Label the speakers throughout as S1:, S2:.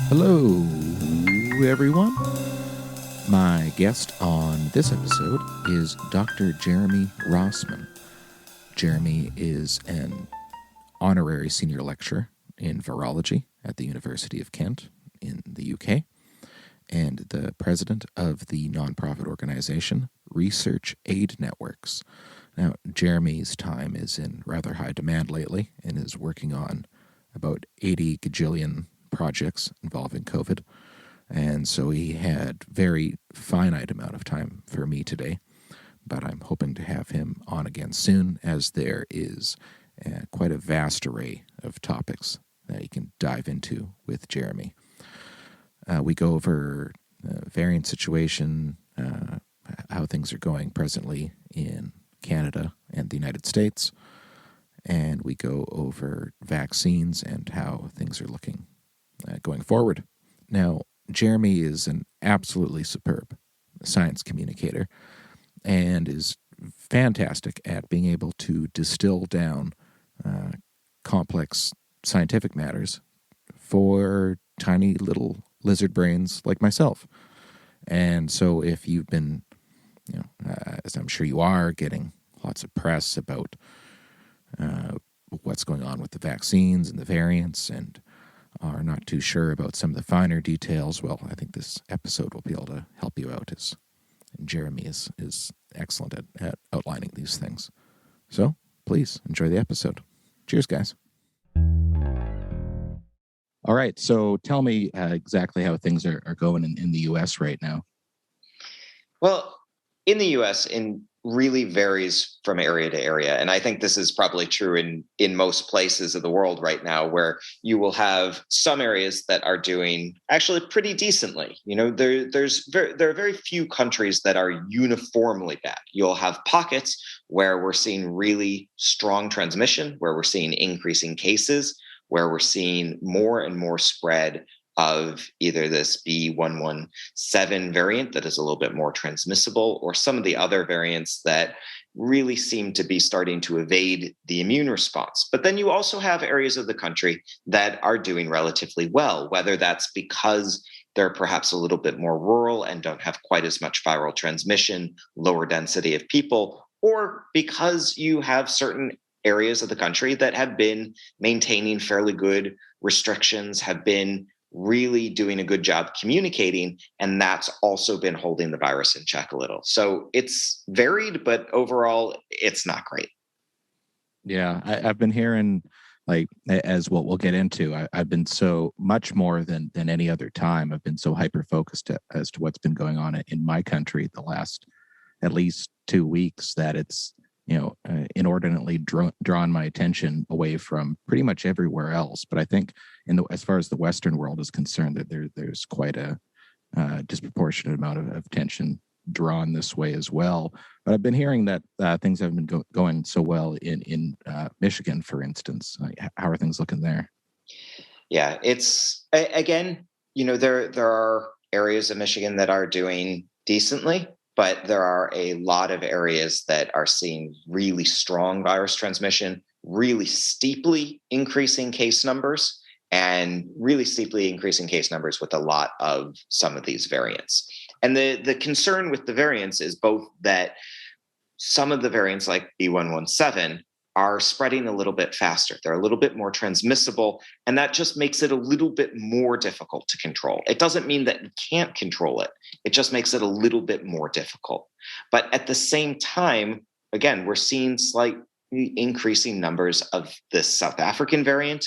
S1: Hello, everyone. My guest on this episode is Dr. Jeremy Rossman. Jeremy is an honorary senior lecturer in virology at the University of Kent in the UK and the president of the nonprofit organization Research Aid Networks. Now, Jeremy's time is in rather high demand lately and is working on about 80 gajillion projects involving COVID. And so he had very finite amount of time for me today, but I'm hoping to have him on again soon, as there is quite a vast array of topics that you can dive into with Jeremy. We go over variant situation, how things are going presently in Canada and the United States, and we go over vaccines and how things are looking going forward. Now, Jeremy is an absolutely superb science communicator and is fantastic at being able to distill down complex scientific matters for tiny little lizard brains like myself. And so if you've been, as I'm sure you are, getting lots of press about what's going on with the vaccines and the variants and are not too sure about some of the finer details, well, I think this episode will be able to help you out. And Jeremy is excellent at outlining these things. So please enjoy the episode. Cheers, guys. All right. So tell me exactly how things are going in the U.S. right now.
S2: Well, in the U.S., it really varies from area to area. And I think this is probably true in most places of the world right now, where you will have some areas that are doing actually pretty decently. There are very few countries that are uniformly bad. You'll have pockets where we're seeing really strong transmission, where we're seeing increasing cases, where we're seeing more and more spread of either this B117 variant that is a little bit more transmissible, or some of the other variants that really seem to be starting to evade the immune response. But then you also have areas of the country that are doing relatively well, whether that's because they're perhaps a little bit more rural and don't have quite as much viral transmission, lower density of people, or because you have certain areas of the country that have been maintaining fairly good restrictions, have been really doing a good job communicating, and that's also been holding the virus in check a little. So it's varied, but overall, it's not great.
S1: Yeah, I've been hearing, like, as what we'll get into, I've been so much more than any other time. I've been so hyper focused as to what's been going on in my country the last at least 2 weeks that it's inordinately drawn my attention away from pretty much everywhere else. But I think as far as the Western world is concerned, that there's quite a disproportionate amount of attention drawn this way as well. But I've been hearing that things haven't been going so well in Michigan, for instance. How are things looking there?
S2: Yeah, it's again, there are areas of Michigan that are doing decently, but there are a lot of areas that are seeing really strong virus transmission, really steeply increasing case numbers, and really steeply increasing case numbers with a lot of some of these variants. And the concern with the variants is both that some of the variants like B117 are spreading a little bit faster. They're a little bit more transmissible, and that just makes it a little bit more difficult to control. It doesn't mean that you can't control it. It just makes it a little bit more difficult. But at the same time, again, we're seeing slightly increasing numbers of the South African variant,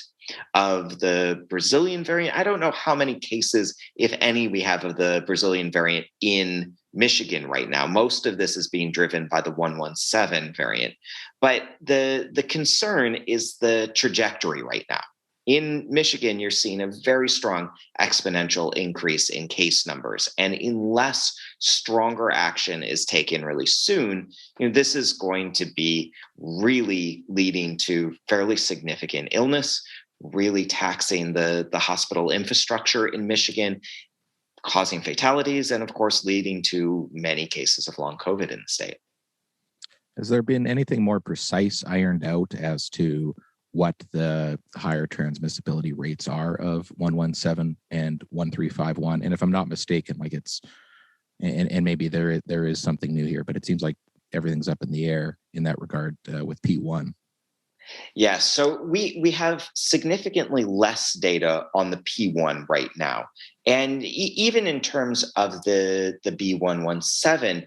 S2: of the Brazilian variant. I don't know how many cases, if any, we have of the Brazilian variant in Michigan right now. Most of this is being driven by the 117 variant. But the concern is the trajectory right now. In Michigan, you're seeing a very strong exponential increase in case numbers. And unless stronger action is taken really soon, this is going to be really leading to fairly significant illness, really taxing the hospital infrastructure in Michigan, causing fatalities, and of course, leading to many cases of long COVID in the state.
S1: Has there been anything more precise ironed out as to what the higher transmissibility rates are of 117 and 1351. And if I'm not mistaken, like it's, and maybe there is something new here, but it seems like everything's up in the air in that regard with P1.
S2: Yeah, so we have significantly less data on the P1 right now, and even in terms of the B117,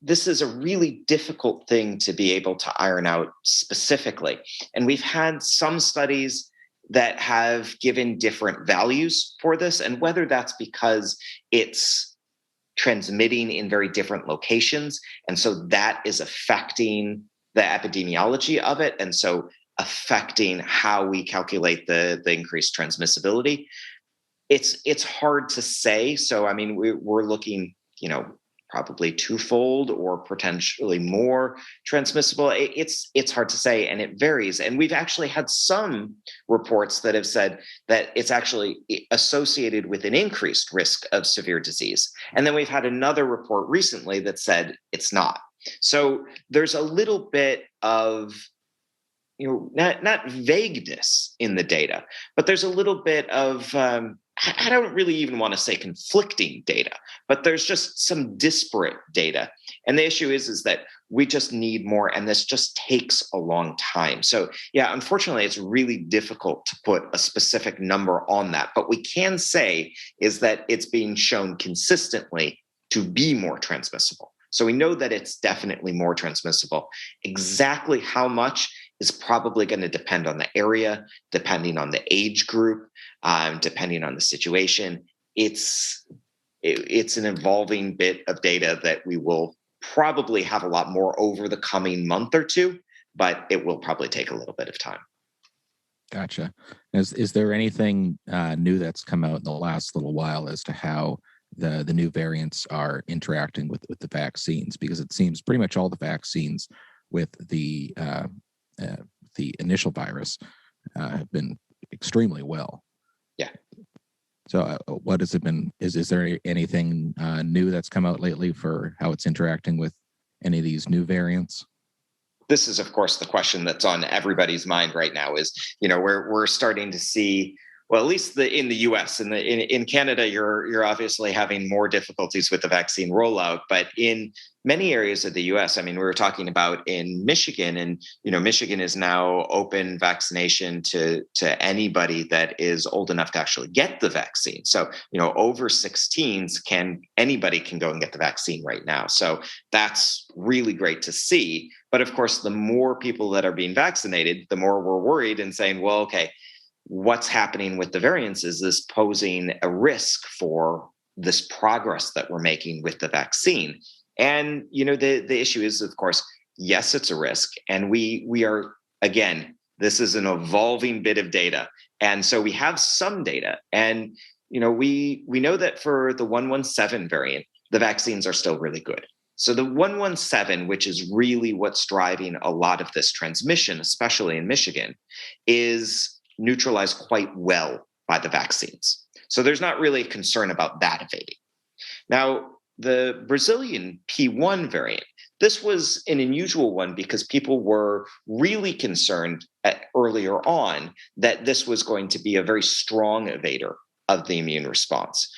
S2: this is a really difficult thing to be able to iron out specifically, and we've had some studies that have given different values for this, and whether that's because it's transmitting in very different locations. And so that is affecting the epidemiology of it. And so affecting how we calculate the increased transmissibility. It's hard to say. So, I mean, we're looking, probably twofold or potentially more transmissible. It's hard to say, and it varies. And we've actually had some reports that have said that it's actually associated with an increased risk of severe disease. And then we've had another report recently that said it's not. So there's a little bit of not vagueness in the data, but there's a little bit of I don't really even want to say conflicting data, but there's just some disparate data. And the issue is that we just need more, and this just takes a long time. So yeah, unfortunately, it's really difficult to put a specific number on that. But we can say is that it's being shown consistently to be more transmissible. So we know that it's definitely more transmissible. Exactly how much is probably going to depend on the area, depending on the age group, depending on the situation. It's an evolving bit of data that we will probably have a lot more over the coming month or two, but it will probably take a little bit of time.
S1: Gotcha. Is there anything new that's come out in the last little while as to how the new variants are interacting with the vaccines? Because it seems pretty much all the vaccines with the initial virus have been extremely well.
S2: Yeah.
S1: So what has it been? Is there anything new that's come out lately for how it's interacting with any of these new variants?
S2: This is, of course, the question that's on everybody's mind right now is, we're starting to see, well, at least in the US, in Canada, you're obviously having more difficulties with the vaccine rollout. But in many areas of the US, I mean, we were talking about in Michigan, and Michigan is now open vaccination to anybody that is old enough to actually get the vaccine. So over 16s anybody can go and get the vaccine right now. So that's really great to see. But of course, the more people that are being vaccinated, the more we're worried and saying, well, okay, what's happening with the variants? Is this posing a risk for this progress that we're making with the vaccine? And the issue is, of course, yes, it's a risk, and we are, again, this is an evolving bit of data, and so we have some data, and we know that for the 117 variant, the vaccines are still really good. So the 117, which is really what's driving a lot of this transmission, especially in Michigan, is neutralized quite well by the vaccines. So there's not really a concern about that evading. Now, the Brazilian P1 variant, this was an unusual one because people were really concerned earlier on that this was going to be a very strong evader of the immune response.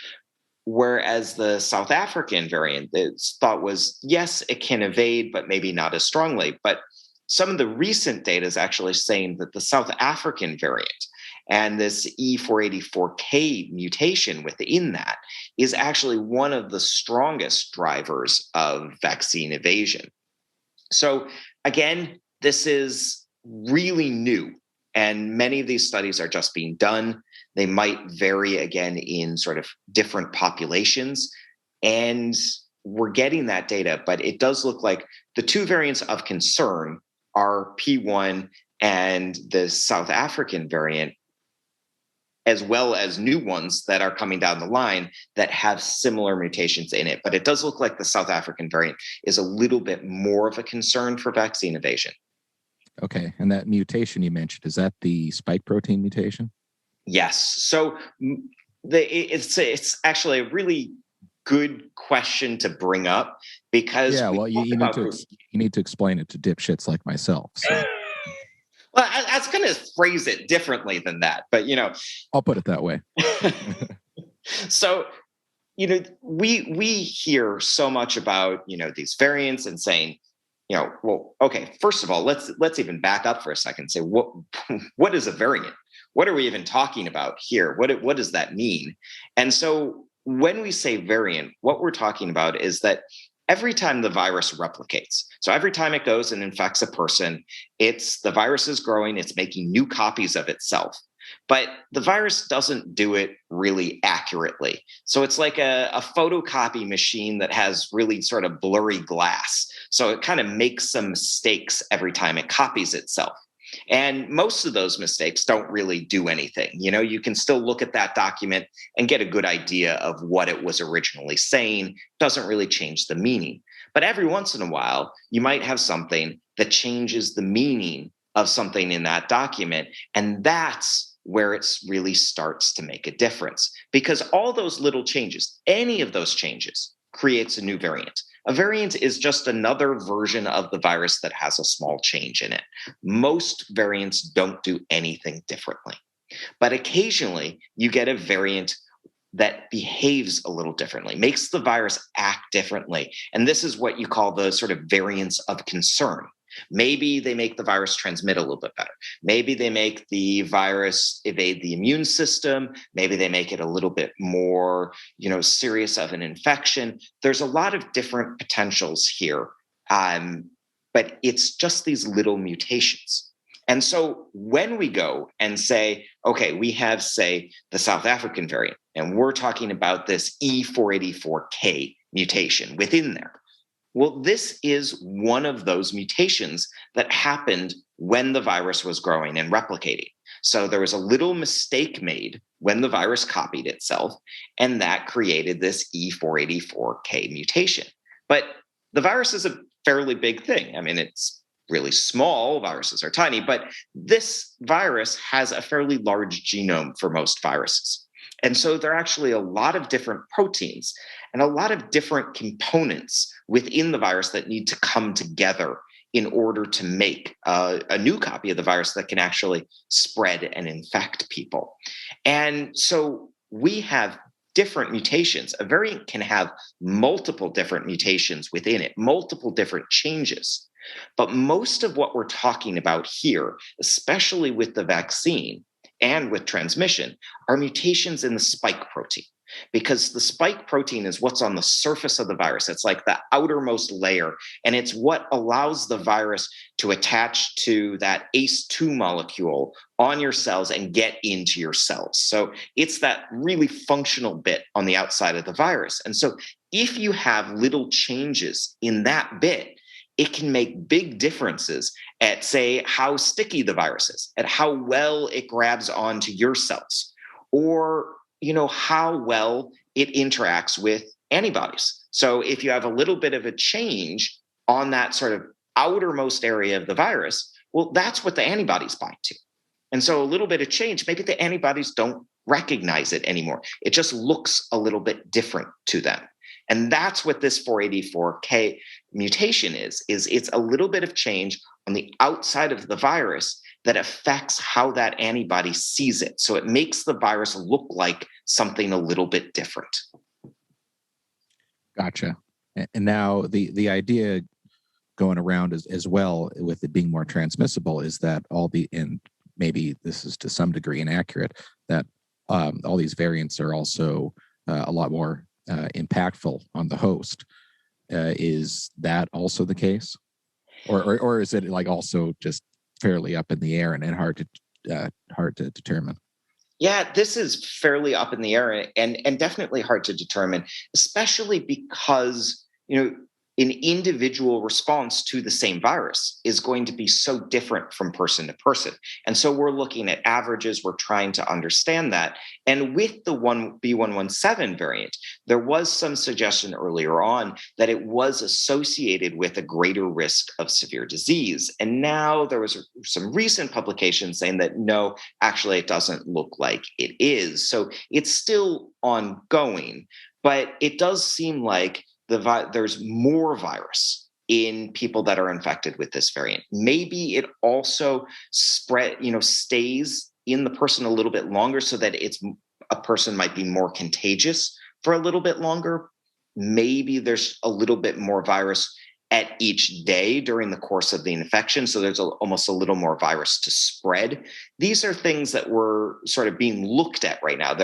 S2: Whereas the South African variant, its thought was, yes, it can evade, but maybe not as strongly. But some of the recent data is actually saying that the South African variant and this E484K mutation within that is actually one of the strongest drivers of vaccine evasion. So again, this is really new, and many of these studies are just being done. They might vary again in sort of different populations, and we're getting that data, but it does look like the two variants of concern are P1 and the South African variant, as well as new ones that are coming down the line that have similar mutations in it. But it does look like the South African variant is a little bit more of a concern for vaccine evasion.
S1: Okay. And that mutation you mentioned, is that the spike protein mutation?
S2: Yes. So it's actually a really good question to bring up because
S1: you need to explain it to dipshits like myself. So.
S2: Well, I was going to phrase it differently than that, but
S1: I'll put it that way.
S2: So we hear so much about these variants and saying, well, okay, first of all, let's even back up for a second and say what is a variant? What are we even talking about here? What does that mean? And so when we say variant, what we're talking about is that every time the virus replicates, so every time it goes and infects a person, the virus is growing, it's making new copies of itself. But the virus doesn't do it really accurately. So it's like a photocopy machine that has really sort of blurry glass. So it kind of makes some mistakes every time it copies itself. And most of those mistakes don't really do anything. You can still look at that document and get a good idea of what it was originally saying. It doesn't really change the meaning. But every once in a while, you might have something that changes the meaning of something in that document. And that's where it really starts to make a difference. Because all those little changes, any of those changes, creates a new variant. A variant is just another version of the virus that has a small change in it. Most variants don't do anything differently. But occasionally, you get a variant that behaves a little differently, makes the virus act differently. And this is what you call the sort of variants of concern. Maybe they make the virus transmit a little bit better. Maybe they make the virus evade the immune system. Maybe they make it a little bit more, serious of an infection. There's a lot of different potentials here, but it's just these little mutations. And so when we go and say, okay, we have, say, the South African variant, and we're talking about this E484K mutation within there. Well, this is one of those mutations that happened when the virus was growing and replicating. So there was a little mistake made when the virus copied itself, and that created this E484K mutation. But the virus is a fairly big thing. I mean, it's really small. Viruses are tiny, but this virus has a fairly large genome for most viruses. And so there are actually a lot of different proteins and a lot of different components within the virus that need to come together in order to make a new copy of the virus that can actually spread and infect people. And so we have different mutations. A variant can have multiple different mutations within it, multiple different changes. But most of what we're talking about here, especially with the vaccine and with transmission, are mutations in the spike protein. Because the spike protein is what's on the surface of the virus. It's like the outermost layer, and it's what allows the virus to attach to that ACE2 molecule on your cells and get into your cells. So it's that really functional bit on the outside of the virus. And so if you have little changes in that bit, it can make big differences at, say, how sticky the virus is, at how well it grabs onto your cells, or how well it interacts with antibodies. So if you have a little bit of a change on that sort of outermost area of the virus, well, that's what the antibodies bind to. And so a little bit of change, maybe the antibodies don't recognize it anymore. It just looks a little bit different to them. And that's what this 484K mutation is it's a little bit of change on the outside of the virus that affects how that antibody sees it. So it makes the virus look like something a little bit different.
S1: Gotcha. And now the idea going around as well with it being more transmissible is that and maybe this is to some degree inaccurate, that all these variants are also a lot more impactful on the host. Is that also the case? Or is it like also just fairly up in the air and hard to determine?
S2: Yeah, this is fairly up in the air and definitely hard to determine, especially because, an individual response to the same virus is going to be so different from person to person. And so we're looking at averages, we're trying to understand that. And with the B117 variant, there was some suggestion earlier on that it was associated with a greater risk of severe disease. And now there was some recent publications saying that no, actually it doesn't look like it is. So it's still ongoing, but it does seem like there's more virus in people that are infected with this variant. Maybe it also stays in the person a little bit longer so that a person might be more contagious for a little bit longer. Maybe there's a little bit more virus at each day during the course of the infection. So there's almost a little more virus to spread. These are things that we're sort of being looked at right now.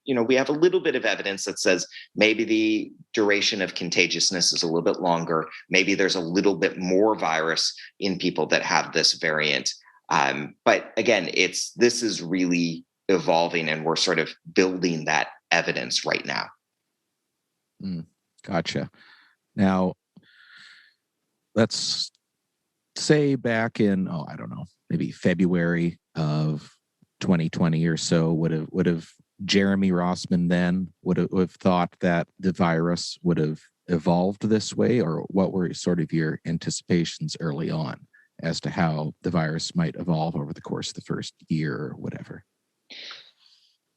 S2: We have a little bit of evidence that says maybe the duration of contagiousness is a little bit longer. Maybe there's a little bit more virus in people that have this variant. But again, this is really evolving, and we're sort of building that evidence right now.
S1: Gotcha. Now, let's say back in, I don't know, maybe February of 2020 or so, would have Jeremy Rossman then would have thought that the virus would have evolved this way, or what were sort of your anticipations early on as to how the virus might evolve over the course of the first year or whatever?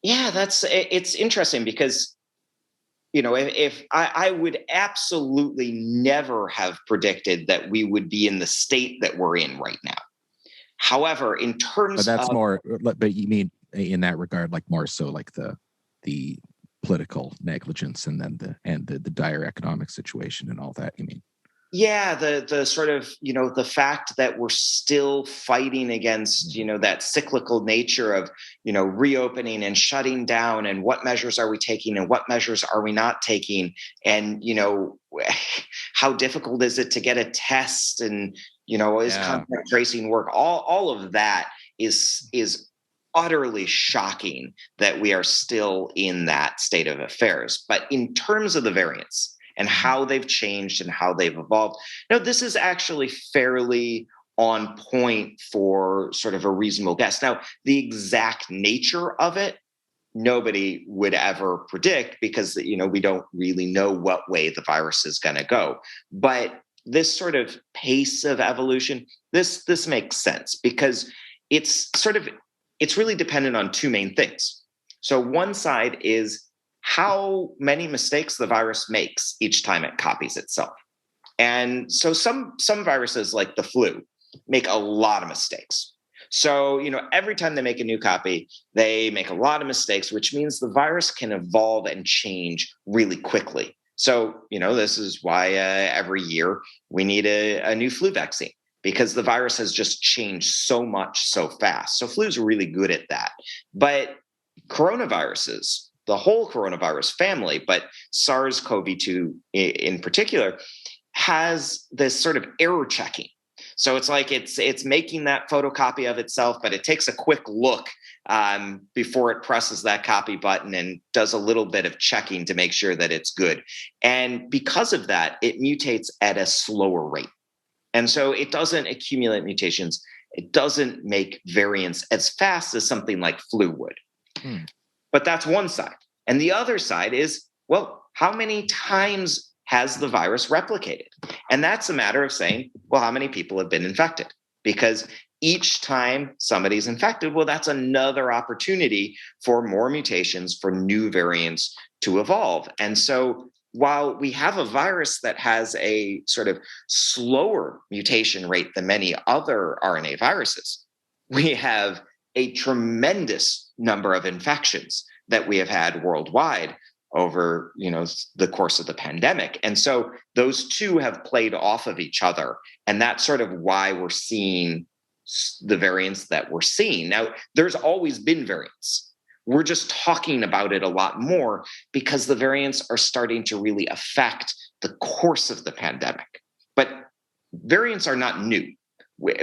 S2: Yeah, it's interesting because if I would absolutely never have predicted that we would be in the state that we're in right now. However, in terms
S1: but you mean in that regard, like more so like the political negligence and then the dire economic situation and all that, you mean?
S2: Yeah, the sort of, the fact that we're still fighting against, that cyclical nature of, reopening and shutting down, and what measures are we taking and what measures are we not taking? And, how difficult is it to get a test, and, is contact tracing work? All of that is utterly shocking that we are still in that state of affairs. But in terms of the variants and how they've changed and how they've evolved, this is actually fairly on point for sort of a reasonable guess. Now, the exact nature of it, nobody would ever predict because, we don't really know what way the virus is going to go. But this sort of pace of evolution, this makes sense because it's really dependent on two main things. So one side is how many mistakes the virus makes each time it copies itself. And so some viruses, like the flu, make a lot of mistakes. So, every time they make a new copy, they make a lot of mistakes, which means the virus can evolve and change really quickly. So, this is why every year we need a new flu vaccine, because the virus has just changed so much so fast. So flu's really good at that. But coronaviruses, the whole coronavirus family, but SARS-CoV-2 in particular, has this sort of error checking. So it's like it's making that photocopy of itself, but it takes a quick look before it presses that copy button and does a little bit of checking to make sure that it's good. And because of that, it mutates at a slower rate. And so it doesn't accumulate mutations. It doesn't make variants as fast as something like flu would. But that's one side. And the other side is, well, how many times has the virus replicated? And that's a matter of saying, well, how many people have been infected? Because each time somebody's infected, well, that's another opportunity for more mutations, for new variants to evolve. And so while we have a virus that has a sort of slower mutation rate than many other RNA viruses, we have a tremendous number of infections that we have had worldwide over, the course of the pandemic. And so those two have played off of each other. And that's sort of why we're seeing the variants that we're seeing. Now, there's always been variants. We're just talking about it a lot more because the variants are starting to really affect the course of the pandemic. But variants are not new.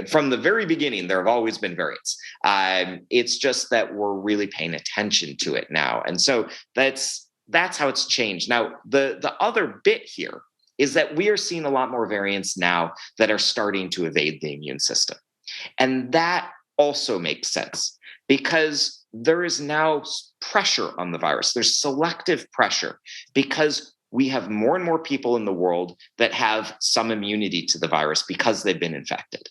S2: From the very beginning, there have always been variants. It's just that we're really paying attention to it now. And so that's how it's changed. Now, the other bit here is that we are seeing a lot more variants now that are starting to evade the immune system. And that also makes sense because there is now pressure on the virus. There's selective pressure because we have more and more people in the world that have some immunity to the virus because they've been infected.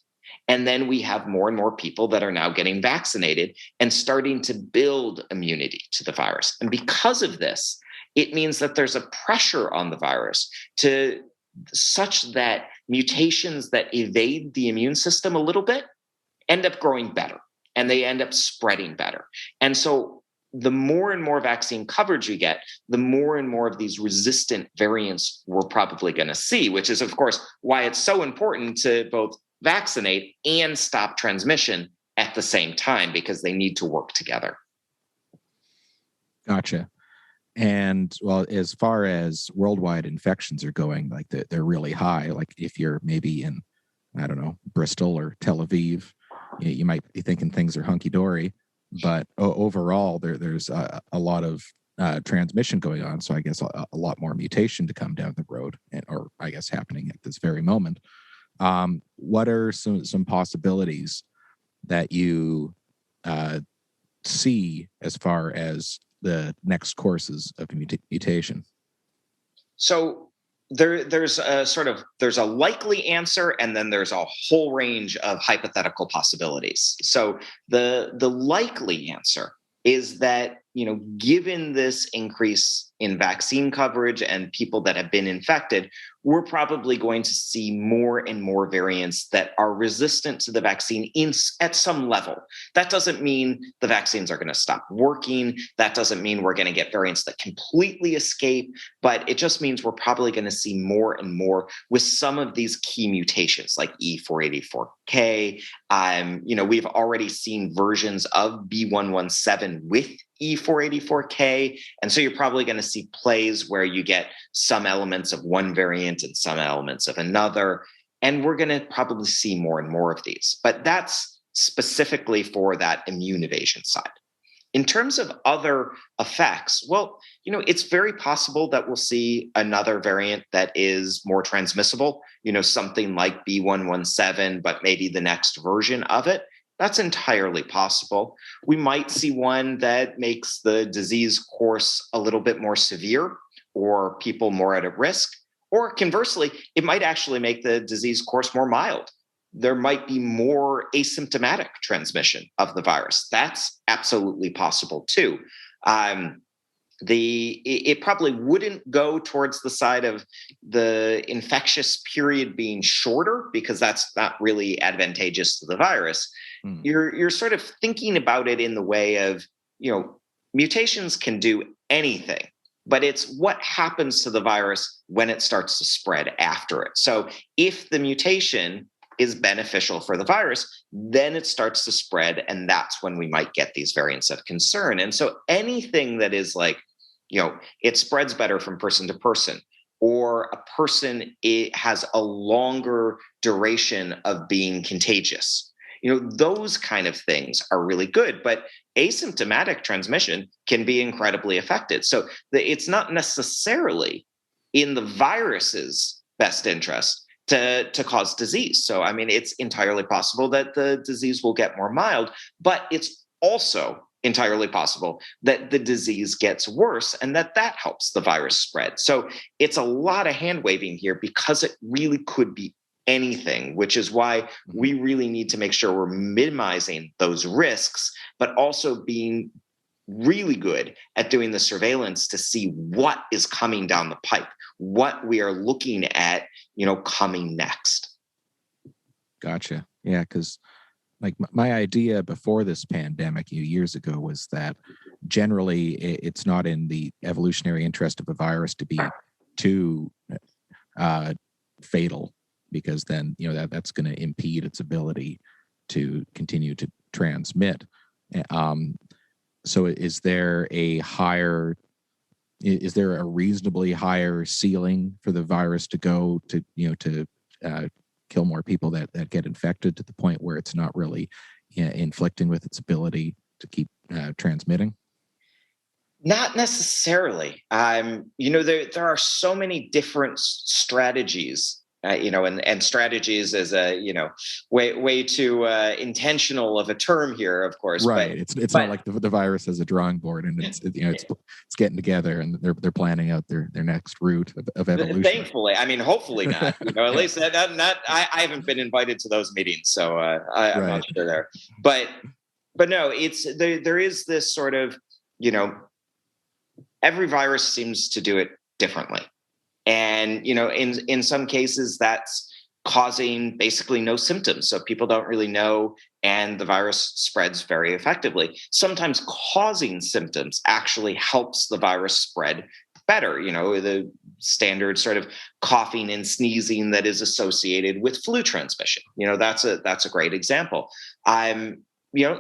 S2: And then we have more and more people that are now getting vaccinated and starting to build immunity to the virus. And because of this, it means that there's a pressure on the virus to such that mutations that evade the immune system a little bit end up growing better and they end up spreading better. And so the more and more vaccine coverage you get, the more and more of these resistant variants we're probably going to see, which is, of course, why it's so important to both vaccinate and stop transmission at the same time, because they need to work together.
S1: Gotcha. And well, as far as worldwide infections are going, like they're really high. Like if you're maybe in, I don't know, Bristol or Tel Aviv, you might be thinking things are hunky dory, but overall there's a lot of transmission going on. So I guess a lot more mutation to come down the road, or I guess happening at this very moment. What are some possibilities that you see as far as the next courses of mutation?
S2: So there's a likely answer, and then there's a whole range of hypothetical possibilities. So the likely answer is that, given this increase in vaccine coverage and people that have been infected, we're probably going to see more and more variants that are resistant to the vaccine at some level. That doesn't mean the vaccines are going to stop working. That doesn't mean we're going to get variants that completely escape, but it just means we're probably going to see more and more with some of these key mutations like E484K. We've already seen versions of B117 with E484K. And so you're probably going to see plays where you get some elements of one variant and some elements of another. And we're going to probably see more and more of these. But that's specifically for that immune evasion side. In terms of other effects, well, it's very possible that we'll see another variant that is more transmissible, something like B117, but maybe the next version of it. That's entirely possible. We might see one that makes the disease course a little bit more severe or people more at risk. Or conversely, it might actually make the disease course more mild. There might be more asymptomatic transmission of the virus. That's absolutely possible too. It probably wouldn't go towards the side of the infectious period being shorter, because that's not really advantageous to the virus. You're sort of thinking about it in the way of, mutations can do anything, but it's what happens to the virus when it starts to spread after it. So if the mutation is beneficial for the virus, then it starts to spread, and that's when we might get these variants of concern. And so anything that is like, it spreads better from person to person, or a person, it has a longer duration of being contagious, those kind of things are really good. But asymptomatic transmission can be incredibly affected. So it's not necessarily in the virus's best interest to cause disease. So, it's entirely possible that the disease will get more mild, but it's also entirely possible that the disease gets worse and that helps the virus spread. So it's a lot of hand waving here, because it really could be anything, which is why we really need to make sure we're minimizing those risks, but also being really good at doing the surveillance to see what is coming down the pipe, what we are looking at, coming next.
S1: Gotcha. Yeah, because like my idea before this pandemic years ago was that generally it's not in the evolutionary interest of a virus to be too fatal, because then that's going to impede its ability to continue to transmit. So is there a reasonably higher ceiling for the virus to go to kill more people that get infected, to the point where it's not really inflicting with its ability to keep transmitting?
S2: Not necessarily. There are so many different strategies, and strategies is a, way too intentional of a term here, of course.
S1: Right. It's not like the virus has a drawing board and it's getting together and they're planning out their next route of evolution.
S2: Thankfully, hopefully not. At least not. I haven't been invited to those meetings, so I'm not sure there. But no, there is this sort of, every virus seems to do it differently. And, in some cases, that's causing basically no symptoms. So people don't really know, and the virus spreads very effectively. Sometimes causing symptoms actually helps the virus spread better. The standard sort of coughing and sneezing that is associated with flu transmission. That's a great example.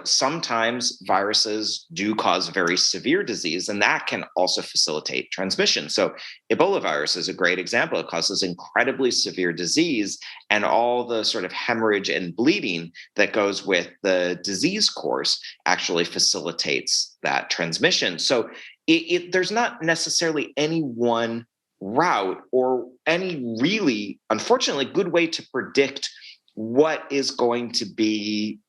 S2: Sometimes viruses do cause very severe disease, and that can also facilitate transmission. So Ebola virus is a great example. It causes incredibly severe disease, and all the sort of hemorrhage and bleeding that goes with the disease course actually facilitates that transmission. So there's not necessarily any one route or any really, unfortunately, good way to predict what is going to be,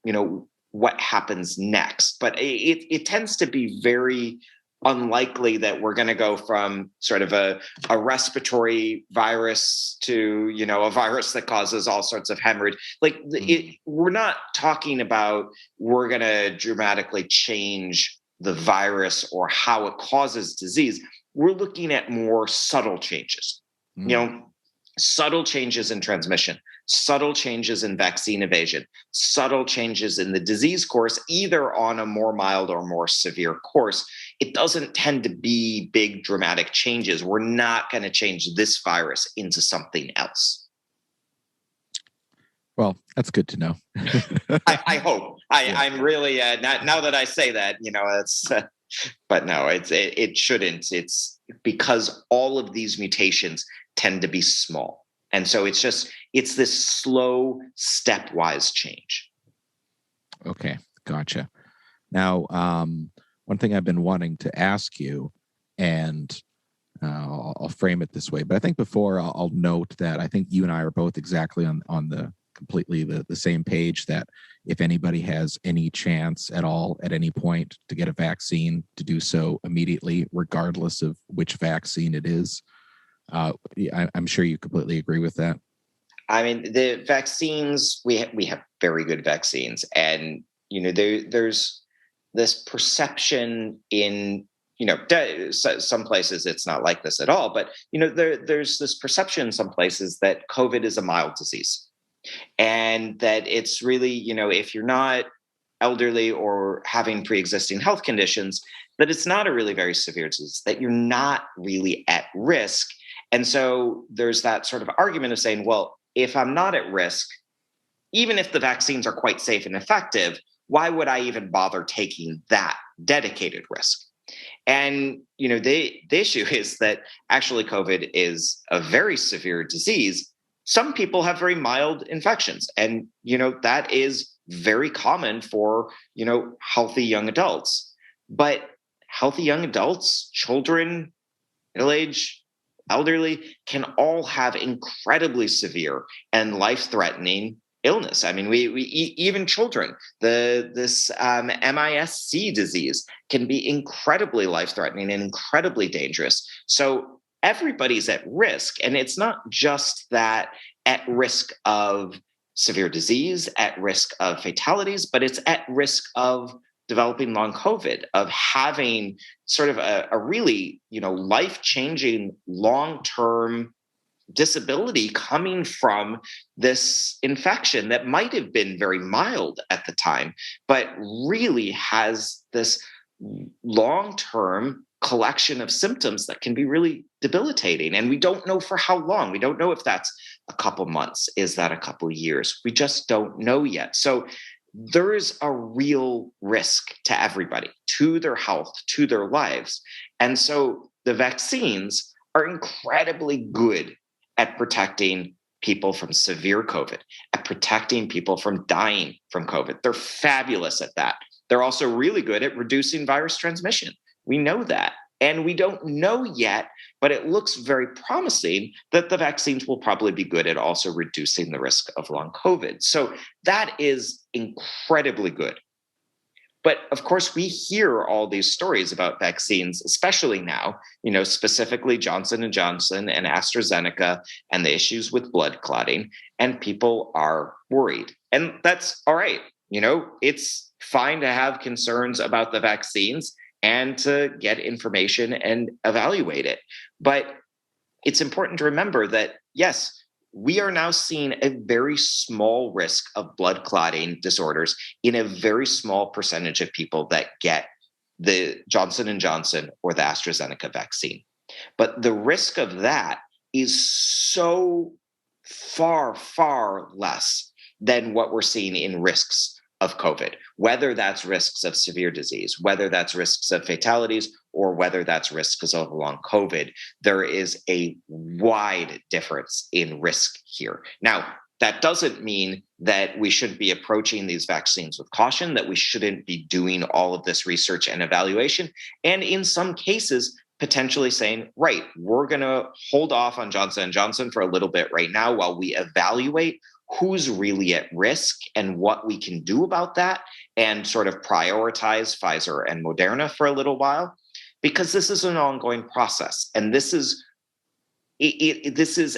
S2: what happens next. But it tends to be very unlikely that we're going to go from sort of a respiratory virus to, a virus that causes all sorts of hemorrhage. We're not talking about we're going to dramatically change the virus or how it causes disease. We're looking at more subtle changes. Subtle changes in transmission, subtle changes in vaccine evasion, subtle changes in the disease course, either on a more mild or more severe course. It doesn't tend to be big dramatic changes. We're not going to change this virus into something else.
S1: Well, that's good to know.
S2: I hope. I'm really now that I say that, it's. But no, it shouldn't. It's because all of these mutations tend to be small. And so it's this slow, stepwise change.
S1: Okay, gotcha. Now, one thing I've been wanting to ask you, and I'll frame it this way, but I think before I'll note that I think you and I are both exactly on the completely the same page, that if anybody has any chance at all at any point to get a vaccine, to do so immediately, regardless of which vaccine it is. I'm sure you completely agree with that.
S2: I mean, the vaccines, we have very good vaccines, and there's this perception in some places it's not like this at all, but there's this perception in some places that COVID is a mild disease, and that it's really, if you're not elderly or having pre-existing health conditions, that it's not a really very severe disease, that you're not really at risk. And so there's that sort of argument of saying, well, if I'm not at risk, even if the vaccines are quite safe and effective, why would I even bother taking that dedicated risk? And, the issue is that actually COVID is a very severe disease. Some people have very mild infections, and, that is very common for, healthy young adults. But healthy young adults, children, middle-aged, elderly, can all have incredibly severe and life-threatening illness. I mean, we even children, this MIS-C disease can be incredibly life-threatening and incredibly dangerous. So everybody's at risk, and it's not just that at risk of severe disease, at risk of fatalities, but it's at risk of developing long COVID, of having sort of a really, life-changing long-term disability coming from this infection that might have been very mild at the time, but really has this long-term collection of symptoms that can be really debilitating. And we don't know for how long. We don't know if that's a couple months. Is that a couple years? We just don't know yet. So there is a real risk to everybody, to their health, to their lives. And so the vaccines are incredibly good at protecting people from severe COVID, at protecting people from dying from COVID. They're fabulous at that. They're also really good at reducing virus transmission. We know that. And we don't know yet, but it looks very promising that the vaccines will probably be good at also reducing the risk of long COVID. So that is incredibly good. But of course, we hear all these stories about vaccines, especially now, specifically Johnson & Johnson and AstraZeneca and the issues with blood clotting, and people are worried. And that's all right. It's fine to have concerns about the vaccines and to get information and evaluate it. But it's important to remember that, yes, we are now seeing a very small risk of blood clotting disorders in a very small percentage of people that get the Johnson and Johnson or the AstraZeneca vaccine. But the risk of that is so far, far less than what we're seeing in risks of COVID, whether that's risks of severe disease, whether that's risks of fatalities, or whether that's risks of long COVID. There is a wide difference in risk here. Now, that doesn't mean that we shouldn't be approaching these vaccines with caution, that we shouldn't be doing all of this research and evaluation. And in some cases, potentially saying, right, we're going to hold off on Johnson & Johnson for a little bit right now while we evaluate who's really at risk and what we can do about that, and sort of prioritize Pfizer and Moderna for a little while, because this is an ongoing process. And this is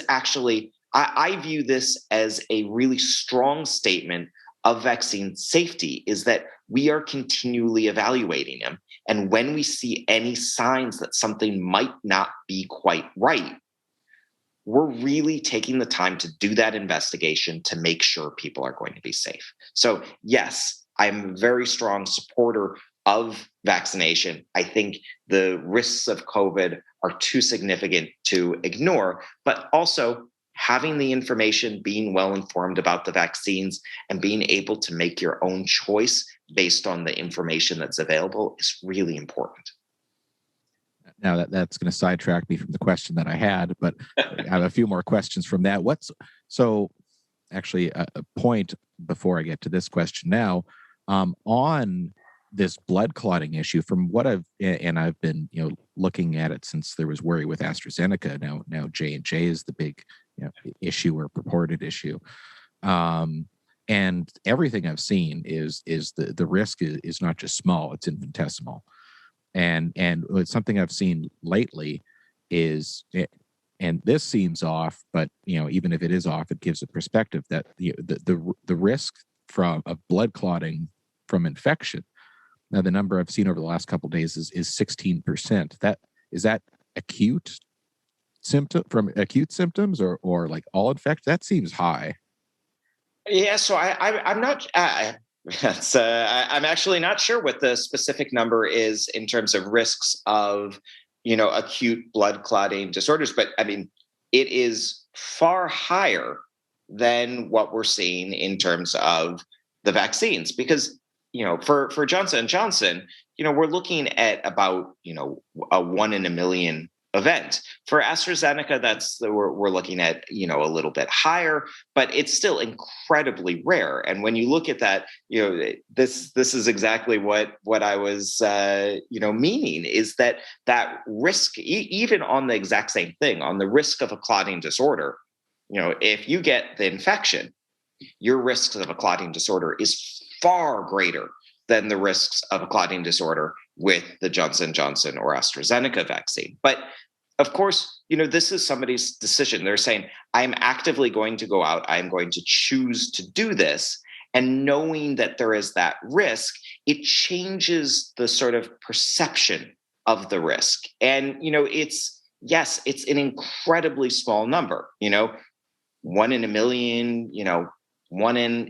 S2: actually, I view this as a really strong statement of vaccine safety, is that we are continually evaluating them. And when we see any signs that something might not be quite right, we're really taking the time to do that investigation to make sure people are going to be safe. So yes, I'm a very strong supporter of vaccination. I think the risks of COVID are too significant to ignore, but also having the information, being well informed about the vaccines, and being able to make your own choice based on the information that's available is really important.
S1: Now that's going to sidetrack me from the question that I had, but I have a few more questions from that. Actually a point before I get to this question now, on this blood clotting issue, from what I've been, looking at it since there was worry with AstraZeneca. Now J&J is the big, issue or purported issue. And everything I've seen is the risk is not just small, it's infinitesimal. And it's something I've seen lately is, and this seems off, but even if it is off, it gives a perspective that the risk of blood clotting from infection. Now, the number I've seen over the last couple of days is 16%. That acute symptoms or like all infections? That seems high.
S2: Yeah, so I'm not. I'm actually not sure what the specific number is in terms of risks of acute blood clotting disorders, but I mean, it is far higher than what we're seeing in terms of the vaccines, because for Johnson and Johnson, we're looking at about a 1 in a million event. For AstraZeneca, we're looking at a little bit higher, but it's still incredibly rare. And when you look at that, this is exactly what I was meaning, is that risk, even on the exact same thing, on the risk of a clotting disorder, if you get the infection, your risk of a clotting disorder is far greater than the risks of a clotting disorder with the Johnson & Johnson or AstraZeneca vaccine. But of course, this is somebody's decision. They're saying, I'm actively going to go out. I'm going to choose to do this. And knowing that there is that risk, it changes the sort of perception of the risk. And, it's an incredibly small number, 1 in a million,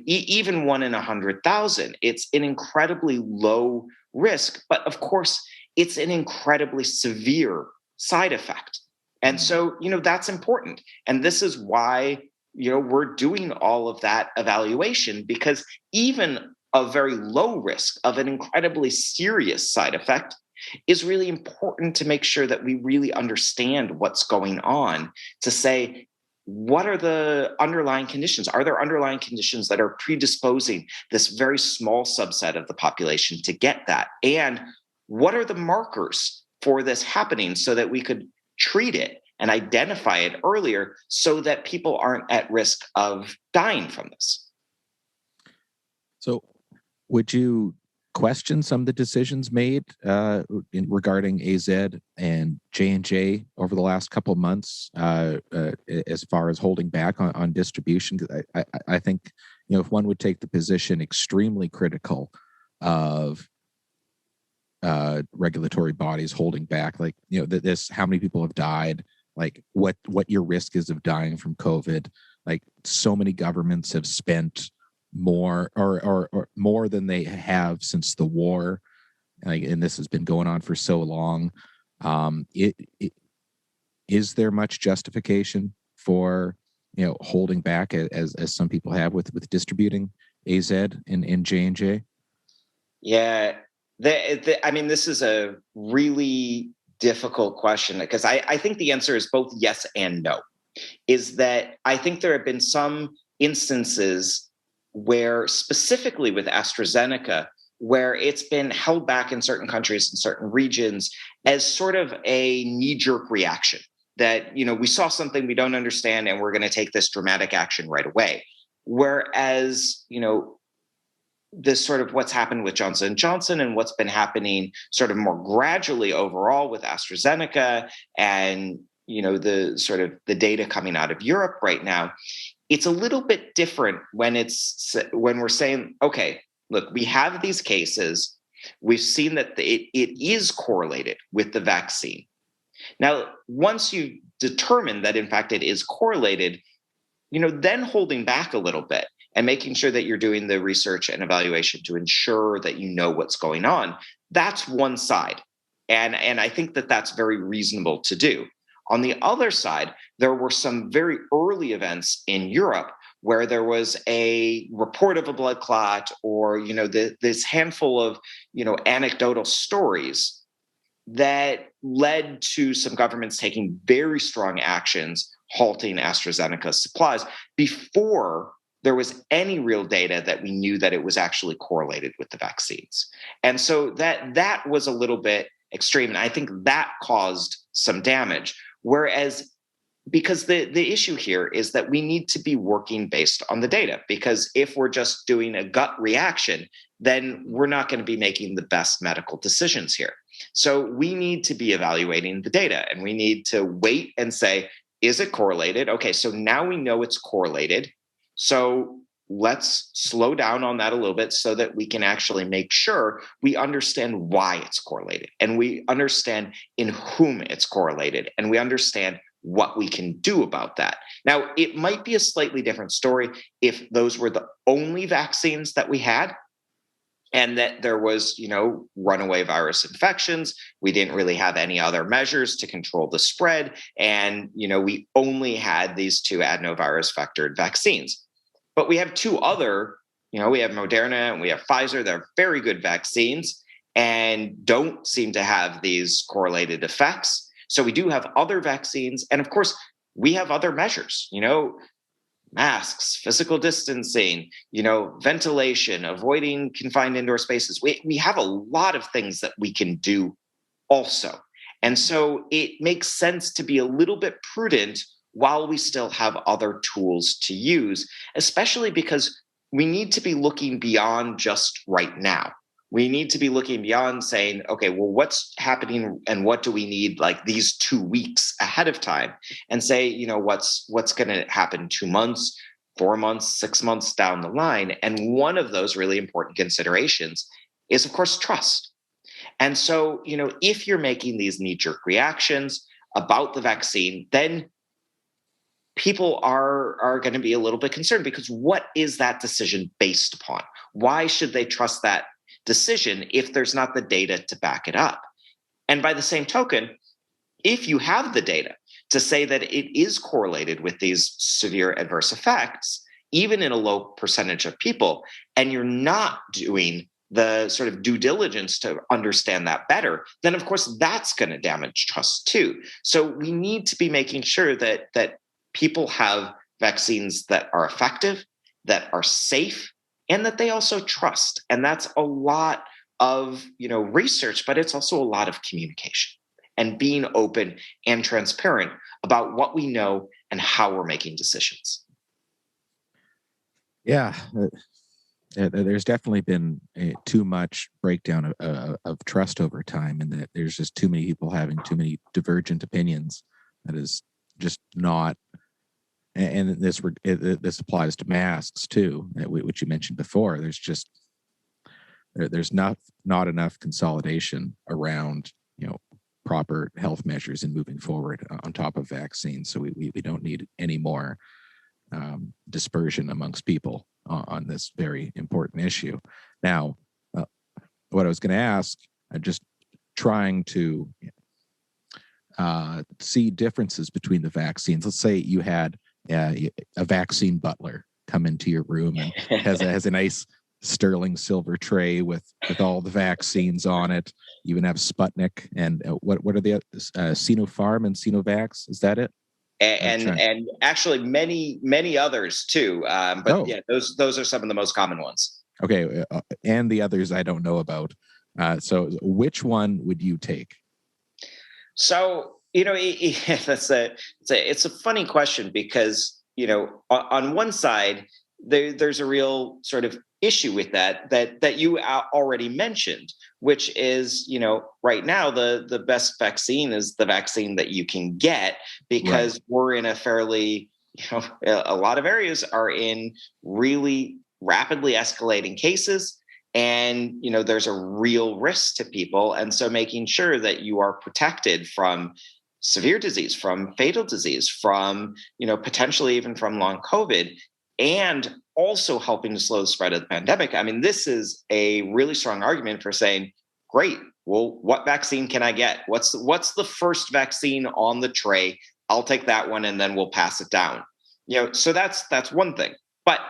S2: even 1 in 100,000. It's an incredibly low risk, but of course, it's an incredibly severe side effect. And so, that's important. And this is why, we're doing all of that evaluation, because even a very low risk of an incredibly serious side effect is really important to make sure that we really understand what's going on, to say, what are the underlying conditions? Are there underlying conditions that are predisposing this very small subset of the population to get that? And what are the markers for this happening, so that we could treat it and identify it earlier, so that people aren't at risk of dying from this?
S1: So would you question some of the decisions made regarding AZ and J&J over the last couple of months, as far as holding back on distribution? I think, if one would take the position extremely critical of regulatory bodies holding back, like, this, how many people have died, like what your risk is of dying from COVID. Like so many governments have spent more or more than they have since the war, and this has been going on for so long. It is there much justification for holding back as some people have with distributing AZ and J&J?
S2: Yeah, I mean, this is a really difficult question because I think the answer is both yes and no. Is that I think there have been some instances where, specifically with AstraZeneca, where it's been held back in certain countries and certain regions as sort of a knee-jerk reaction that, we saw something we don't understand and we're going to take this dramatic action right away. Whereas, this sort of what's happened with Johnson & Johnson and what's been happening sort of more gradually overall with AstraZeneca and the sort of the data coming out of Europe right now, it's a little bit different when we're saying, okay, look, we have these cases, we've seen that it is correlated with the vaccine. Now, once you determine that in fact it is correlated, then holding back a little bit and making sure that you're doing the research and evaluation to ensure that you know what's going on, that's one side. And I think that that's very reasonable to do. On the other side, there were some very early events in Europe where there was a report of a blood clot or, this handful of, anecdotal stories that led to some governments taking very strong actions, halting AstraZeneca's supplies before there was any real data that we knew that it was actually correlated with the vaccines. And so that was a little bit extreme. And I think that caused some damage. Whereas, because the issue here is that we need to be working based on the data, because if we're just doing a gut reaction, then we're not going to be making the best medical decisions here. So we need to be evaluating the data and we need to wait and say, is it correlated? Okay, so now we know it's correlated. So let's slow down on that a little bit so that we can actually make sure we understand why it's correlated and we understand in whom it's correlated and we understand what we can do about that. Now, it might be a slightly different story if those were the only vaccines that we had and that there was, runaway virus infections. We didn't really have any other measures to control the spread. And, we only had these two adenovirus vectored vaccines. But we have two other, we have Moderna and we have Pfizer. They're very good vaccines and don't seem to have these correlated effects. So we do have other vaccines. And of course, we have other measures, masks, physical distancing, ventilation, avoiding confined indoor spaces. We have a lot of things that we can do also. And so it makes sense to be a little bit prudent while we still have other tools to use, especially because we need to be looking beyond just right now. We need to be looking beyond saying, okay, well, what's happening and what do we need like these 2 weeks ahead of time, and say, what's going to happen 2 months, 4 months, 6 months down the line. And one of those really important considerations is, of course, trust. And so, if you're making these knee-jerk reactions about the vaccine, then people are going to be a little bit concerned, because what is that decision based upon? Why should they trust that decision if there's not the data to back it up? And by the same token, if you have the data to say that it is correlated with these severe adverse effects, even in a low percentage of people, and you're not doing the sort of due diligence to understand that better, then of course that's going to damage trust too. So we need to be making sure that people have vaccines that are effective, that are safe, and that they also trust. And that's a lot of research, but it's also a lot of communication and being open and transparent about what we know and how we're making decisions.
S1: Yeah, there's definitely been too much breakdown of trust over time, and that there's just too many people having too many divergent opinions. That is just not. And this applies to masks too, which you mentioned before. There's not enough consolidation around proper health measures in moving forward on top of vaccines. So we don't need any more dispersion amongst people on this very important issue. Now, what I was going to ask, I'm just trying to see differences between the vaccines. Let's say you had a vaccine butler come into your room and has a nice sterling silver tray with all the vaccines on it. You even have Sputnik and what are the Sinopharm and Sinovax? Is that it?
S2: And actually many others too. Yeah, those are some of the most common ones.
S1: Okay, and the others I don't know about. So which one would you take?
S2: So it's a funny question because on one side there's a real sort of issue with that you already mentioned, which is right now the best vaccine is the vaccine that you can get because right. We're in a fairly a lot of areas are in really rapidly escalating cases. And, there's a real risk to people. And so making sure that you are protected from severe disease, from fatal disease, from, potentially even from long COVID, and also helping to slow the spread of the pandemic. I mean, this is a really strong argument for saying, great, well, what vaccine can I get? What's the first vaccine on the tray? I'll take that one and then we'll pass it down. So that's one thing. But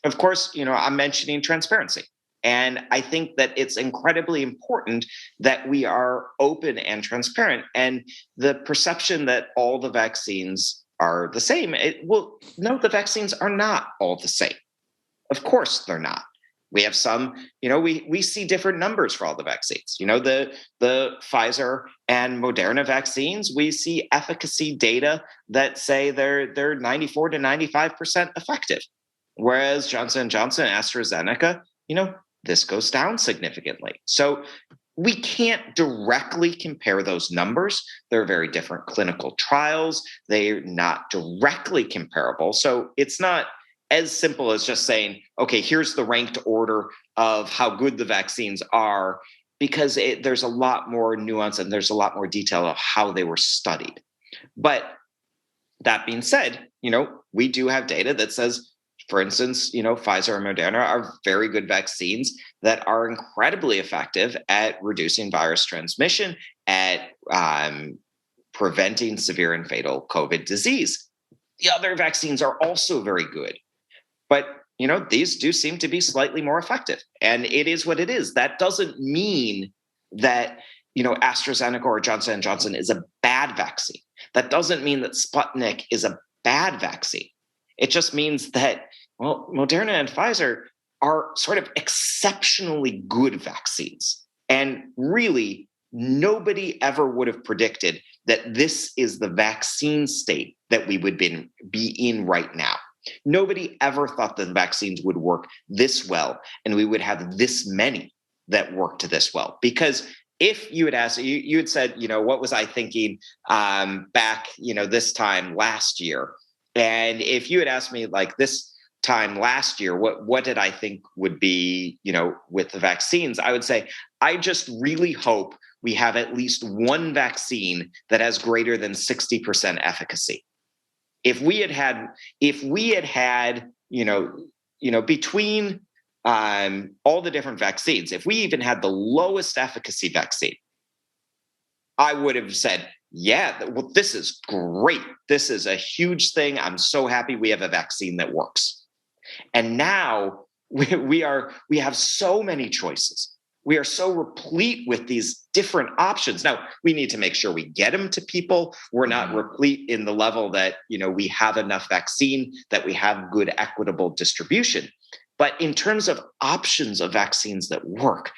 S2: of course, I'm mentioning transparency. And I think that it's incredibly important that we are open and transparent. And the perception that all the vaccines are the same, no, the vaccines are not all the same. Of course, they're not. We have some, we see different numbers for all the vaccines. The Pfizer and Moderna vaccines, we see efficacy data that say they're 94 to 95% effective. Whereas Johnson & Johnson and AstraZeneca, this goes down significantly. So we can't directly compare those numbers. They're very different clinical trials. They're not directly comparable. So it's not as simple as just saying, okay, here's the ranked order of how good the vaccines are, because there's a lot more nuance and there's a lot more detail of how they were studied. But that being said, we do have data that says, for instance, Pfizer and Moderna are very good vaccines that are incredibly effective at reducing virus transmission, at preventing severe and fatal COVID disease. The other vaccines are also very good, but these do seem to be slightly more effective, and it is what it is. That doesn't mean that AstraZeneca or Johnson & Johnson is a bad vaccine. That doesn't mean that Sputnik is a bad vaccine. It just means that, Moderna and Pfizer are sort of exceptionally good vaccines. And really, nobody ever would have predicted that this is the vaccine state that we would be in right now. Nobody ever thought that the vaccines would work this well and we would have this many that worked this well. Because if you had asked, you had said, what was I thinking back, this time last year? And if you had asked me like this time last year, what did I think would be, with the vaccines? I would say, I just really hope we have at least one vaccine that has greater than 60% efficacy. If we had had, between all the different vaccines, if we even had the lowest efficacy vaccine, I would have said, yeah, well, this is great. This is a huge thing. I'm so happy we have a vaccine that works. And now we have so many choices. We are so replete with these different options. Now, we need to make sure we get them to people. We're not replete in the level that, we have enough vaccine, that we have good equitable distribution. But in terms of options of vaccines that work,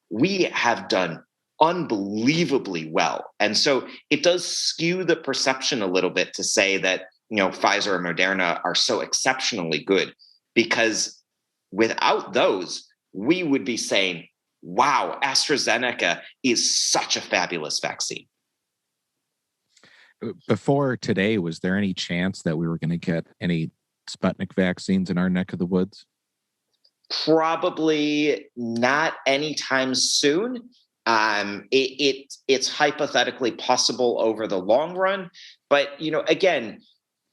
S2: we have done unbelievably well. And so it does skew the perception a little bit to say that, Pfizer and Moderna are so exceptionally good, because without those, we would be saying, wow, AstraZeneca is such a fabulous vaccine.
S1: Before today, was there any chance that we were going to get any Sputnik vaccines in our neck of the woods?
S2: Probably not anytime soon. It's hypothetically possible over the long run, but again,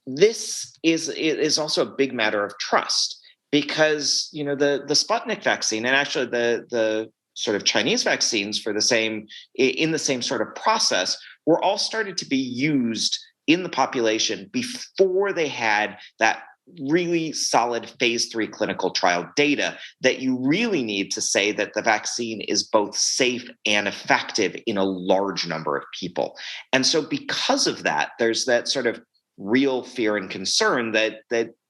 S2: this is also a big matter of trust, because the Sputnik vaccine, and actually the sort of Chinese vaccines for the same in the same sort of process, were all started to be used in the population before they had that really solid phase 3 clinical trial data that you really need to say that the vaccine is both safe and effective in a large number of people. And so because of that, there's that sort of real fear and concern that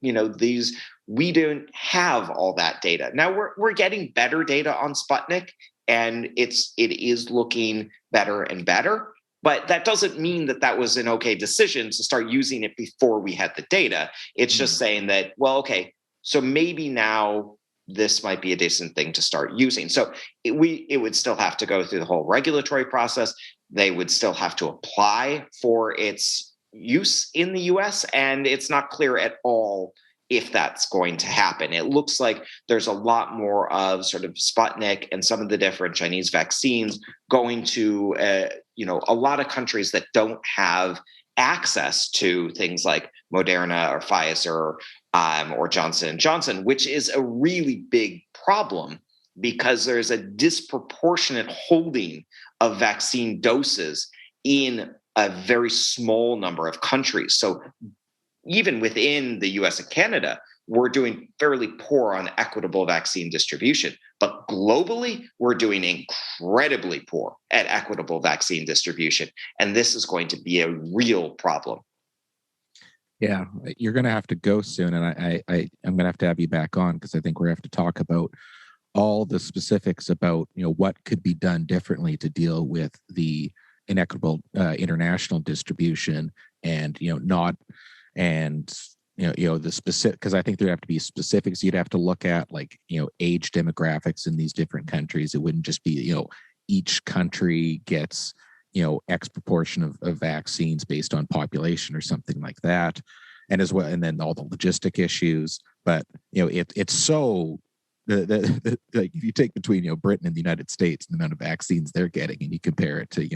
S2: these we don't have all that data. Now we're getting better data on Sputnik, and it is looking better and better. But that doesn't mean that that was an okay decision to start using it before we had the data. It's just saying that, well, okay, so maybe now this might be a decent thing to start using. So it would still have to go through the whole regulatory process. They would still have to apply for its use in the US, and it's not clear at all if that's going to happen. It looks like there's a lot more of sort of Sputnik and some of the different Chinese vaccines going to a lot of countries that don't have access to things like Moderna or Pfizer or Johnson & Johnson, which is a really big problem because there's a disproportionate holding of vaccine doses in a very small number of countries. So even within the US and Canada, we're doing fairly poor on equitable vaccine distribution. But globally, we're doing incredibly poor at equitable vaccine distribution. And this is going to be a real problem.
S1: Yeah, you're going to have to go soon. And I'm going to have you back on, because I think we're going to have to talk about all the specifics about, what could be done differently to deal with the inequitable international distribution, and, not, and, the specific, because I think there have to be specifics. You'd have to look at, like, age demographics in these different countries. It wouldn't just be, each country gets, X proportion of vaccines based on population or something like that. And as well, and then all the logistic issues. But, it's so, like, if you take between, Britain and the United States, the amount of vaccines they're getting, and you compare it to,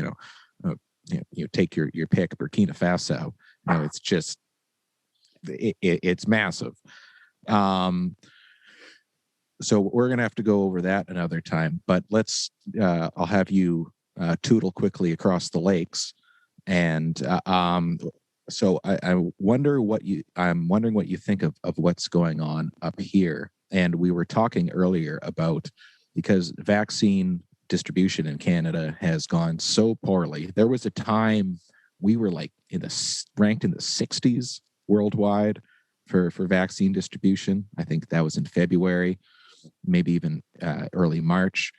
S1: take your pick, Burkina Faso, it's just, it's massive. So we're going to have to go over that another time, but I'll have you tootle quickly across the lakes. And so I'm wondering what you think of what's going on up here. And we were talking earlier about, because vaccine distribution in Canada has gone so poorly. There was a time we were like ranked in the 60s worldwide for vaccine distribution. I think that was in February, maybe even early March.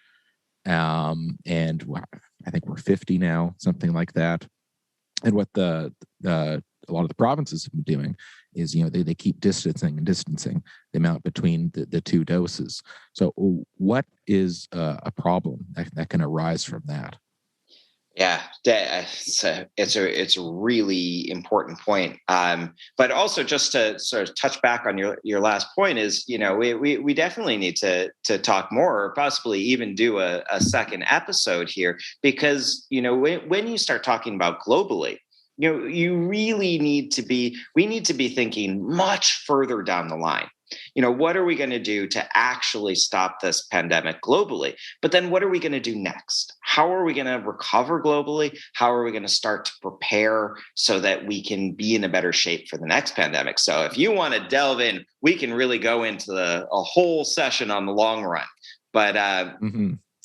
S1: And I think we're 50 now, something like that. And what a lot of the provinces have been doing is, they keep distancing the amount between the two doses. So what is a problem that can arise from that?
S2: Yeah, it's a really important point. But also, just to sort of touch back on your last point, is we definitely need to talk more, or possibly even do a second episode here, because when you start talking about globally, you really need to be thinking much further down the line. What are we going to do to actually stop this pandemic globally? But then what are we going to do next? How are we going to recover globally? How are we going to start to prepare so that we can be in a better shape for the next pandemic? So if you want to delve in, we can really go into a whole session on the long run. But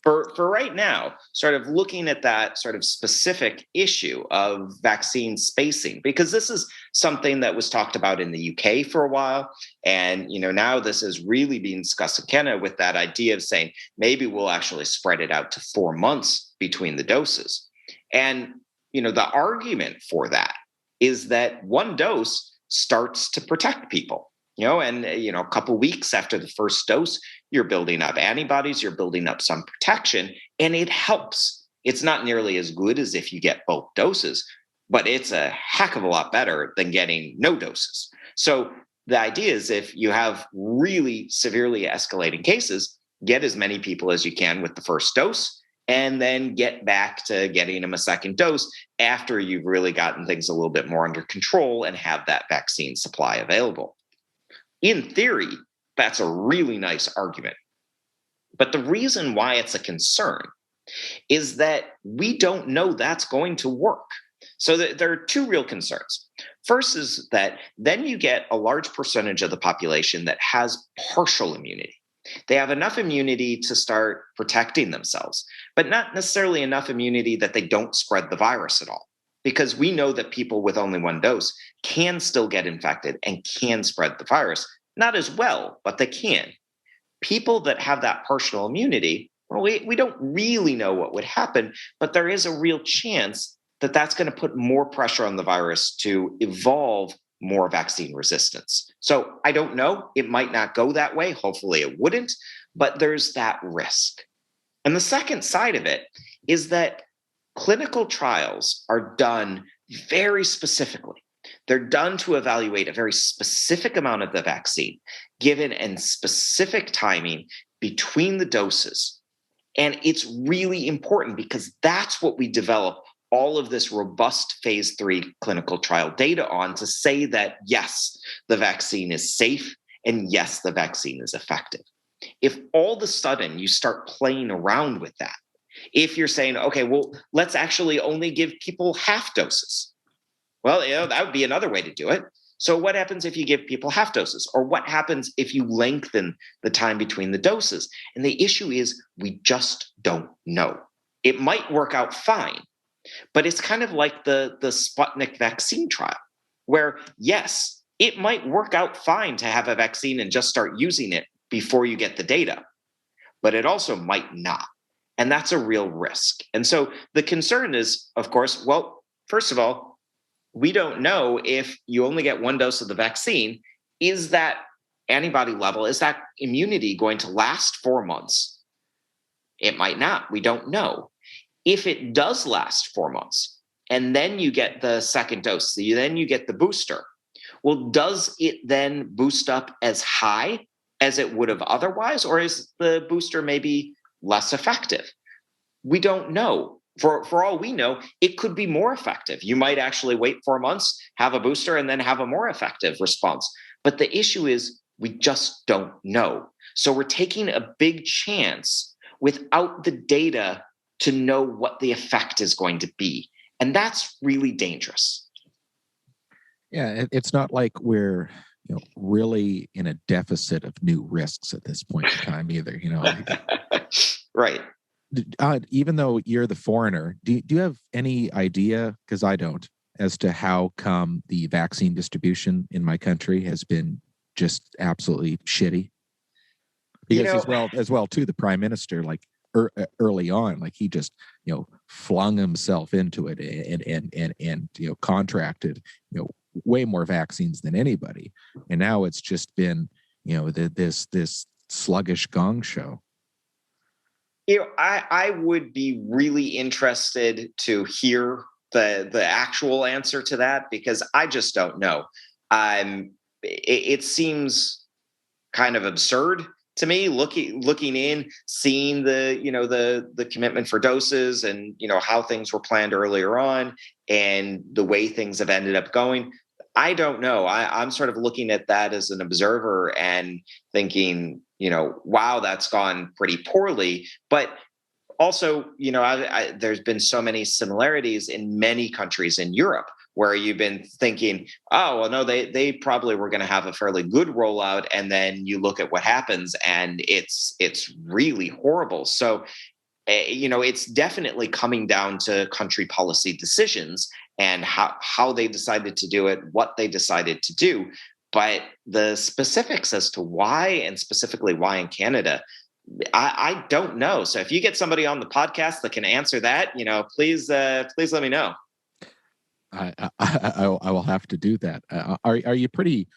S2: for right now, sort of looking at that sort of specific issue of vaccine spacing, because this is something that was talked about in the UK for a while. And, now this is really being discussed in Canada, with that idea of saying maybe we'll actually spread it out to 4 months between the doses. And, the argument for that is that one dose starts to protect people. And a couple of weeks after the first dose, you're building up antibodies, you're building up some protection, and it helps. It's not nearly as good as if you get both doses, but it's a heck of a lot better than getting no doses. So the idea is, if you have really severely escalating cases, get as many people as you can with the first dose, and then get back to getting them a second dose after you've really gotten things a little bit more under control and have that vaccine supply available. In theory, that's a really nice argument. But the reason why it's a concern is that we don't know that's going to work. So there are two real concerns. First is that then you get a large percentage of the population that has partial immunity. They have enough immunity to start protecting themselves, but not necessarily enough immunity that they don't spread the virus at all. Because we know that people with only one dose can still get infected and can spread the virus. Not as well, but they can. People that have that partial immunity, well, we don't really know what would happen, but there is a real chance that that's going to put more pressure on the virus to evolve more vaccine resistance. So I don't know. It might not go that way. Hopefully it wouldn't, but there's that risk. And the second side of it is that clinical trials are done very specifically. They're done to evaluate a very specific amount of the vaccine, given in specific timing between the doses. And it's really important because that's what we develop all of this robust phase 3 clinical trial data on, to say that, yes, the vaccine is safe and yes, the vaccine is effective. If all of a sudden you start playing around with that, if you're saying, okay, well, let's actually only give people half doses. Well, that would be another way to do it. So what happens if you give people half doses? Or what happens if you lengthen the time between the doses? And the issue is we just don't know. It might work out fine, but it's kind of like the Sputnik vaccine trial, where, yes, it might work out fine to have a vaccine and just start using it before you get the data, but it also might not. And that's a real risk. And so the concern is, of course, well, first of all, we don't know if you only get one dose of the vaccine, is that antibody level, is that immunity going to last 4 months? It might not. We don't know. If it does last 4 months and then you get the second dose, then you get the booster, well, does it then boost up as high as it would have otherwise, or is the booster maybe less effective? We don't know. For all we know, it could be more effective. You might actually wait 4 months, have a booster, and then have a more effective response. But the issue is we just don't know. So we're taking a big chance without the data to know what the effect is going to be. And that's really dangerous.
S1: Yeah, it's not like we're really in a deficit of new risks at this point in time either.
S2: Right.
S1: Even though you're the foreigner, do you have any idea, because I don't, as to how come the vaccine distribution in my country has been just absolutely shitty? Because as well too, the prime minister, like early on, like he just flung himself into it and contracted way more vaccines than anybody, and now it's just been this sluggish gong show.
S2: I would be really interested to hear the actual answer to that, because I just don't know. It seems kind of absurd to me, looking in, seeing the commitment for doses and how things were planned earlier on and the way things have ended up going. I don't know. I'm sort of looking at that as an observer and thinking, wow, that's gone pretty poorly. But also, there's been so many similarities in many countries in Europe where you've been thinking, oh, well, no, they probably were going to have a fairly good rollout. And then you look at what happens and it's really horrible. So, it's definitely coming down to country policy decisions and how they decided to do it, what they decided to do. But the specifics as to why, and specifically why in Canada, I don't know. So if you get somebody on the podcast that can answer that, please let me know.
S1: I will have to do that. Are you pretty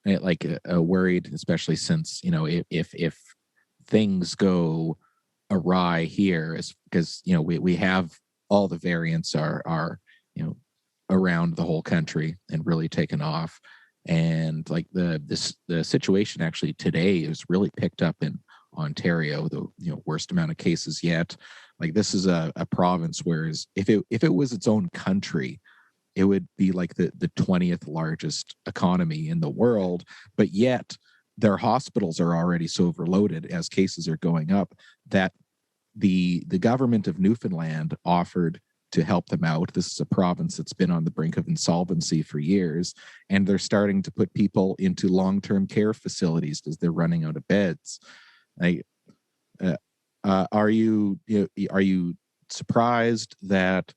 S1: worried, especially since if things go awry here, is because we have all the variants are around the whole country and really taken off, and like the situation actually today is really picked up in Ontario, the worst amount of cases yet. Like, this is a province, whereas if it was its own country, it would be like the 20th largest economy in the world, but yet their hospitals are already so overloaded as cases are going up that the government of Newfoundland offered to help them out. This is a province that's been on the brink of insolvency for years, and they're starting to put people into long-term care facilities because they're running out of beds. Are you surprised that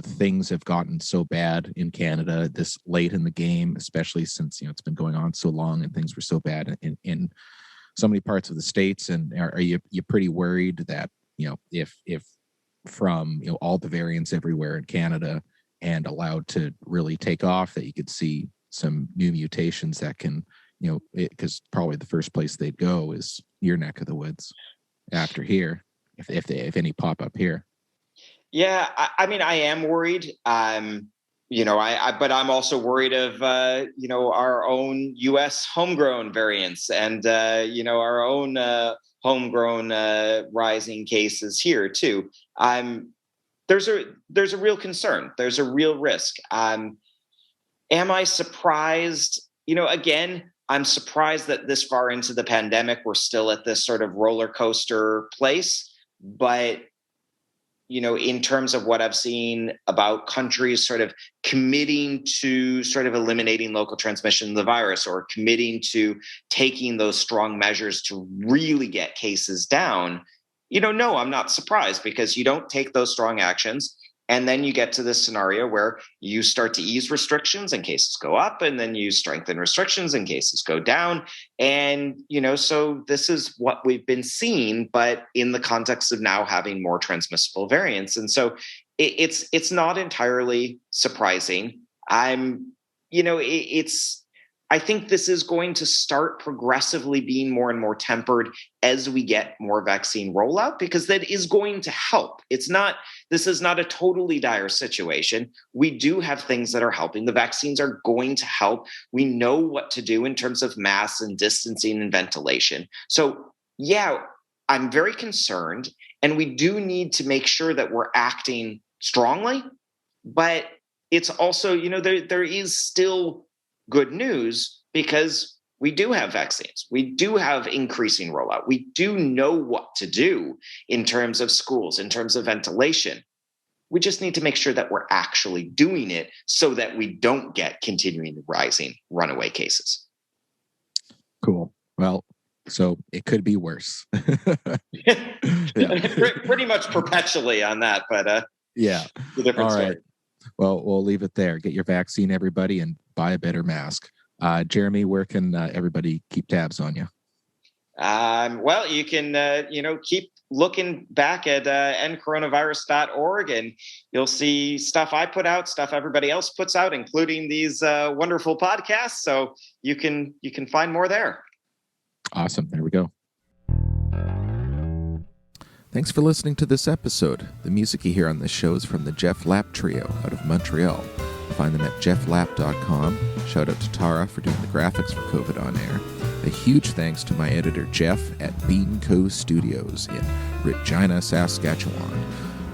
S1: things have gotten so bad in Canada this late in the game, especially since it's been going on so long and things were so bad in so many parts of the States? And are you pretty worried that if from all the variants everywhere in Canada and allowed to really take off, that you could see some new mutations that can because probably the first place they'd go is your neck of the woods after here, if any pop up here?
S2: Yeah, I mean, I am worried. But I'm also worried of our own U.S. homegrown variants and our own homegrown rising cases here too. There's a real concern. There's a real risk. Am I surprised? Again, I'm surprised that this far into the pandemic we're still at this sort of roller coaster place, but in terms of what I've seen about countries sort of committing to sort of eliminating local transmission of the virus, or committing to taking those strong measures to really get cases down, no, I'm not surprised, because you don't take those strong actions. And then you get to this scenario where you start to ease restrictions and cases go up, and then you strengthen restrictions and cases go down. And, so this is what we've been seeing, but in the context of now having more transmissible variants. And so it's not entirely surprising. I think this is going to start progressively being more and more tempered as we get more vaccine rollout, because that is going to help. This is not a totally dire situation. We do have things that are helping. The vaccines are going to help. We know what to do in terms of masks and distancing and ventilation. So yeah, I'm very concerned, and we do need to make sure that we're acting strongly, but it's also, there is still good news, because we do have vaccines. We do have increasing rollout. We do know what to do in terms of schools, in terms of ventilation. We just need to make sure that we're actually doing it so that we don't get continuing rising runaway cases.
S1: Cool. Well, so it could be worse.
S2: Pretty much perpetually on that, but
S1: yeah.
S2: It's a different story.
S1: Right. Well, we'll leave it there. Get your vaccine, everybody, and buy a better mask. Jeremy, where can everybody keep tabs on you?
S2: Well, you can, keep looking back at endcoronavirus.org, and you'll see stuff I put out, stuff everybody else puts out, including these wonderful podcasts. So you can find more there. Awesome. There we go.
S1: Thanks for listening to this episode. The music you hear on this show is from the Jeff Lapp Trio out of Montreal. Find them at jefflapp.com. Shout out to Tara for doing the graphics for COVID On Air. A huge thanks to my editor Jeff at Bean Co. Studios in Regina, Saskatchewan.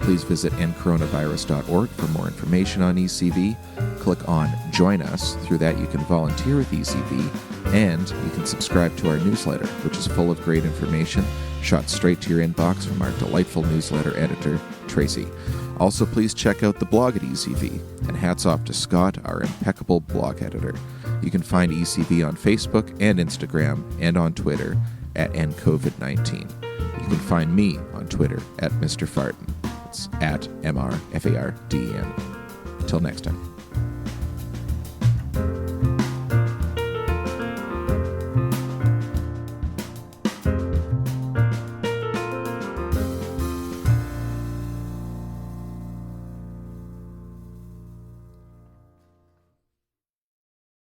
S1: Please visit endcoronavirus.org for more information on ECV. Click on Join Us. Through that you can volunteer with ECV, and you can subscribe to our newsletter, which is full of great information shot straight to your inbox from our delightful newsletter editor, Tracy. Also, please check out the blog at ECV, and hats off to Scott, our impeccable blog editor. You can find ECV on Facebook and Instagram and on Twitter at ncovid19. You can find me on Twitter at Mr. Farden. It's at MrFarden. Until next time.